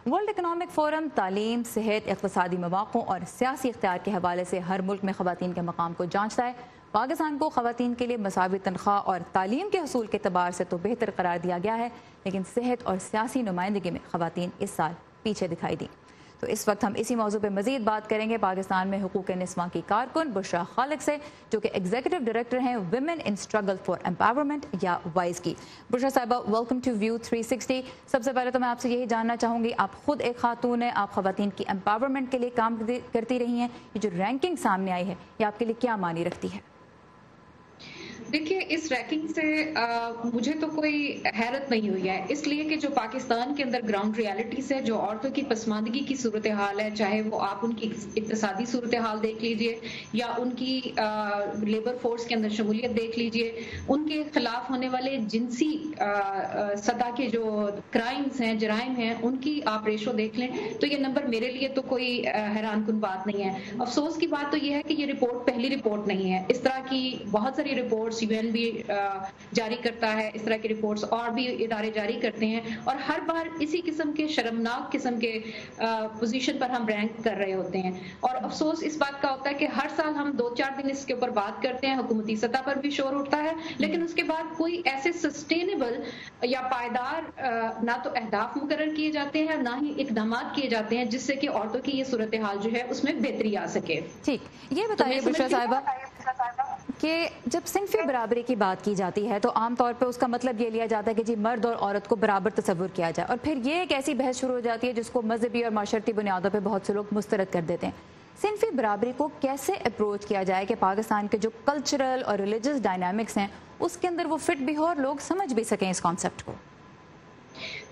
World economic forum तालीम, सेहत, इक़्तिसादी मौक़ों और सियासी इख्तियार के हवाले से हर मुल्क में ख़वातीन के मकाम को जांचता है। पाकिस्तान को ख़वातीन के लिए मसावी तनख्वाह और तालीम के हसूल के एतबार से तो बेहतर करार दिया गया है, लेकिन सेहत और सियासी नुमाइंदगी में ख़वातीन इस साल पीछे दिखाई दी। तो इस वक्त हम इसी मौजू पर मजीद बात करेंगे पाकिस्तान में हुकूक निस्वां की कारकुन बुशरा खालिक से, जो कि एग्जीक्यूटिव डायरेक्टर हैं women in struggle for empowerment या वाइज की। बुशरा साहिबा, वेलकम टू व्यू 360। सबसे पहले तो मैं आपसे यही जानना चाहूँगी, आप खुद एक खातून हैं, आप ख़वातीन की एम्पावरमेंट के लिए काम करती रही हैं, ये जो रैंकिंग सामने आई है ये आपके लिए क्या मानी रखती है? देखिए, इस रैंकिंग से मुझे तो कोई हैरत नहीं हुई है, इसलिए कि जो पाकिस्तान के अंदर ग्राउंड रियलिटीज है, जो औरतों की पसमानदगी की सूरत हाल है, चाहे वो आप उनकी इक्तिसादी सूरत हाल देख लीजिए या उनकी लेबर फोर्स के अंदर शमूलियत देख लीजिए, उनके खिलाफ होने वाले जिनसी सतह के जो क्राइम्स हैं, जराइम हैं, उनकी आप रेशो देख लें तो ये नंबर मेरे लिए तो कोई हैरान कुन बात नहीं है। अफसोस की बात तो ये है कि ये रिपोर्ट पहली रिपोर्ट नहीं है, इस तरह की बहुत सारी रिपोर्ट्स यूएन भी जारी करता है, इस तरह की रिपोर्ट्स और भी इदारे जारी करते हैं और हर बार इसी किस्म के शर्मनाक किस्म के पोजीशन पर हम रैंक कर रहे होते हैं। और अफसोस इस बात का होता है कि हर साल हम 2-4 दिन इसके ऊपर बात करते हैं, हुकूमती सतह पर भी शोर उठता है, लेकिन उसके बाद कोई ऐसे सस्टेनेबल या पायदार ना तो अहदाफ मुकर्रर किए जाते हैं, ना ही इकदाम किए जाते हैं जिससे कि औरतों की ये सूरत हाल जो है उसमें बेहतरी आ सके। ठीक, ये बताइए बुशरा साहिबा कि जब सिंफी बराबरी की बात की जाती है तो आमतौर पर उसका मतलब ये लिया जाता है कि जी मर्द और औरत को बराबर तस्वुर किया जाए, और फिर ये एक ऐसी बहस शुरू हो जाती है जिसको मजहबी और माशरती बुनियादों पर बहुत से लोग मुस्तरद कर देते हैं। सिंफी बराबरी को कैसे अप्रोच किया जाए कि पाकिस्तान के जो कल्चरल और रिलीजियस डायनामिक्स हैं उसके अंदर वो फिट भी हो और लोग समझ भी सकें इस कॉन्सेप्ट को?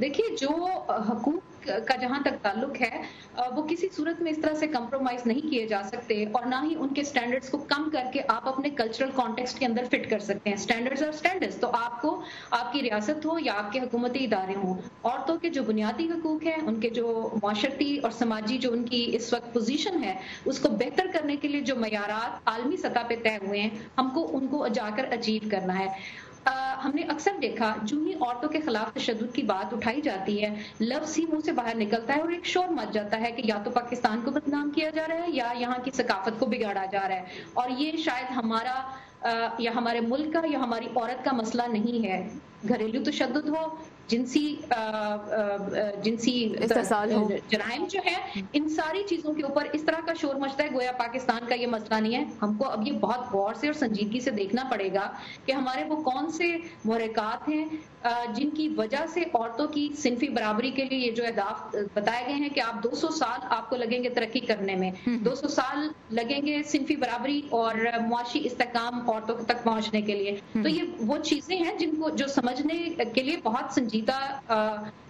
देखिए, जो हकूक का जहां तक ताल्लुक है वो किसी सूरत में इस तरह से कंप्रोमाइज नहीं किए जा सकते और ना ही उनके स्टैंडर्ड्स को कम करके आप अपने कल्चरल कॉन्टेक्स्ट के अंदर फिट कर सकते हैं। स्टैंडर्ड्स और स्टैंडर्ड्स तो आपको, आपकी रियासत हो या आपके हुकूमती इदारे हों, औरतों के जो बुनियादी हकूक हैं, उनके जो माशरती और समाजी जो उनकी इस वक्त पोजीशन है उसको बेहतर करने के लिए जो मयारात आलमी सतह पे तय हुए हैं, हमको उनको जाकर अचीव करना है। हमने अक्सर देखा जो ही औरतों के खिलाफ तशद्दुद की बात उठाई जाती है, लफ्ज़ ही मुंह से बाहर निकलता है और एक शोर मच जाता है कि या तो पाकिस्तान को बदनाम किया जा रहा है या यहाँ की सकाफत को बिगाड़ा जा रहा है, और ये शायद हमारा या हमारे मुल्क का या हमारी औरत का मसला नहीं है। घरेलू तशद्दुद हो, जिनसी जराइम जो है, इन सारी चीजों के ऊपर इस तरह का शोर मचता है गोया पाकिस्तान का ये मसला नहीं है। हमको अब ये बहुत गौर से और संजीदगी से देखना पड़ेगा कि हमारे वो कौन से मुहर्रिकात हैं जिनकी वजह से औरतों की सिनफी बराबरी के लिए ये जो अहदाफ बताए गए हैं कि आप 200 साल आपको लगेंगे तरक्की करने में, 200 साल लगेंगे सिनफी बराबरी और मुआशी इस्तेहकाम औरतों तक पहुंचने के लिए। तो ये वो चीजें हैं जिनको जो समझने के लिए बहुत संजीदा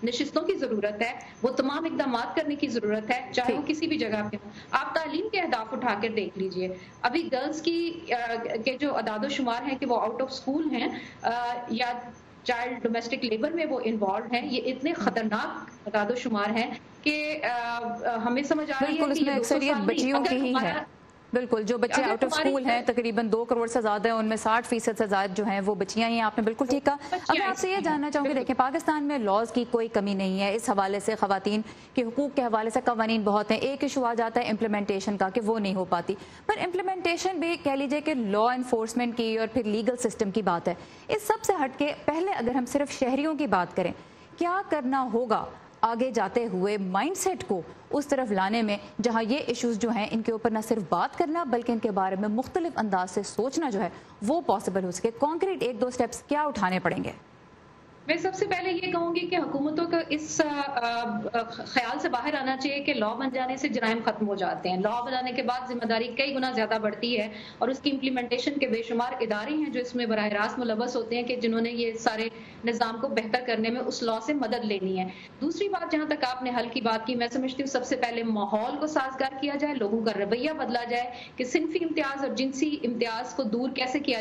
नशिस्तों की जरूरत है, वो तमाम इकदाम करने की जरूरत है, चाहे वो किसी भी जगह पे हो। आप तालीम के अहदाफ उठा कर देख लीजिए, अभी गर्ल्स की के जो अदाद शुमार हैं कि वो आउट ऑफ स्कूल हैं या चाइल्ड डोमेस्टिक लेबर में वो इन्वॉल्व हैं, ये इतने खतरनाक अदाद शुमार हैं कि हमें समझ आ रही है कि ये 200 साल बच्चियों की ही है। बिल्कुल, जो बच्चे आउट ऑफ स्कूल हैं तकरीबन 2 करोड़ से ज्यादा हैं, उनमें 60% से ज्यादा जो हैं वो बच्चियां ही हैं। आपने बिल्कुल ठीक कहा। अब मैं आपसे ये जानना चाहूंगी, देखें पाकिस्तान में लॉज की कोई कमी नहीं है, इस हवाले से खवातीन के हुकूक के हवाले से कवानीन बहुत हैं। एक इशू आ जाता है इम्प्लीमेंटेशन का कि वो नहीं हो पाती, पर इम्प्लीमेंटेशन भी कह लीजिए कि लॉ एनफोर्समेंट की और फिर लीगल सिस्टम की बात है। इस सब से हट के पहले अगर हम सिर्फ शहरियों की बात करें, क्या करना होगा आगे जाते हुए माइंडसेट को उस तरफ लाने में जहां ये इश्यूज जो हैं इनके ऊपर न सिर्फ बात करना बल्कि इनके बारे में मुख्तलिफ अंदाज से सोचना जो है वो पॉसिबल हो सके? कॉन्क्रीट 1-2 स्टेप्स क्या उठाने पड़ेंगे? मैं सबसे पहले ये कहूंगी कि हुकूमतों को इस ख्याल से बाहर आना चाहिए कि लॉ बन जाने से जराइम खत्म हो जाते हैं। लॉ बनाने के बाद जिम्मेदारी कई गुना ज्यादा बढ़ती है और उसकी इम्प्लीमेंटेशन के बेशुमार इदारे हैं जो इसमें बराह रास्त मुलव्वस होते हैं कि जिन्होंने ये सारे निज़ाम को बेहतर करने में उस लॉ से मदद लेनी है। दूसरी बात, जहां तक आपने हल की बात की, मैं समझती हूँ सबसे पहले माहौल को साजगार किया जाए, लोगों का रवैया बदला जाए कि सिनफी इम्तियाज और जिनसी इम्तियाज को दूर कैसे किया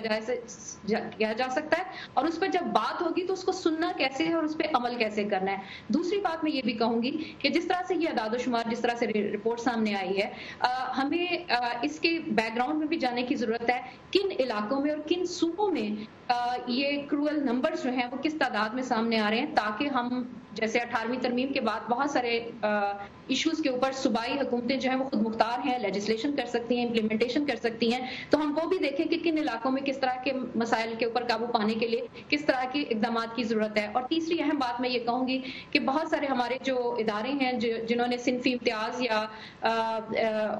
जा सकता है, और उस पर जब बात होगी तो उसको सुनना चुनना कैसे है और उस पर अमल कैसे करना है। दूसरी बात मैं ये भी कहूंगी कि जिस तरह से ये अदाद-ओ-शुमार, जिस तरह से रिपोर्ट सामने आई है, हमें इसके बैकग्राउंड में भी जाने की जरूरत है, किन इलाकों में और किन सूबों में ये क्रूअल नंबर्स जो हैं वो किस तादाद में सामने आ रहे हैं, ताकि हम जैसे 18वीं तरमीम के बाद बहुत सारे इश्यूज के ऊपर सूबाई हुकूमतें जो हैं वो खुद मुख्तार हैं, लेजिस्लेशन कर सकती हैं, इम्प्लीमेंटेशन कर सकती हैं, तो हम वो भी देखें कि किन इलाकों में किस तरह के मसाइल के ऊपर काबू पाने के लिए किस तरह के इकदाम की जरूरत है। और तीसरी अहम बात मैं ये कहूंगी कि बहुत सारे हमारे जो इदारे हैं जिन्होंने सिनफी इम्तियाज या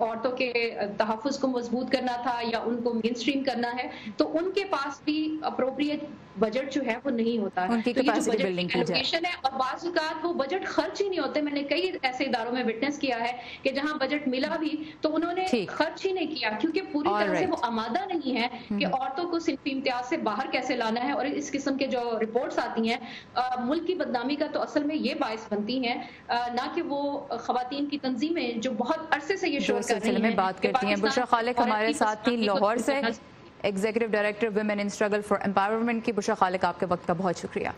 औरतों के तहफ़्फ़ुज़ को मजबूत करना था या उनको मेन स्ट्रीम करना है, तो उनके पास भी अप्रोप्रिएट बजट जो है वो नहीं होता है। उनकी तो ये जो कैपेसिटी बजट बिल्डिंग की की जाए। एलोकेशन है और बाज़ औक़ात वो बजट खर्च ही नहीं होते। मैंने कई ऐसे इदारों में विटनेस किया है कि जहां बजट मिला भी तो उन्होंने खर्च ही नहीं किया, क्योंकि पूरी तरह से वो आमादा नहीं है कि औरतों को सिनफी इम्तियाज से बाहर कैसे लाना है। और इस किस्म के जो रिपोर्ट्स आती हैं मुल्क की बदनामी का तो असल में ये बायस बनती हैं, ना कि वो खवातीन की तंजीमें जो बहुत अरसे से ये शोर कर रही हैं। बात करती हैं बुशरा खालिक हमारे साथ थी लाहौर से, executive director women in struggle for empowerment की। बुशरा खालिक, आपके वक्त का बहुत शुक्रिया।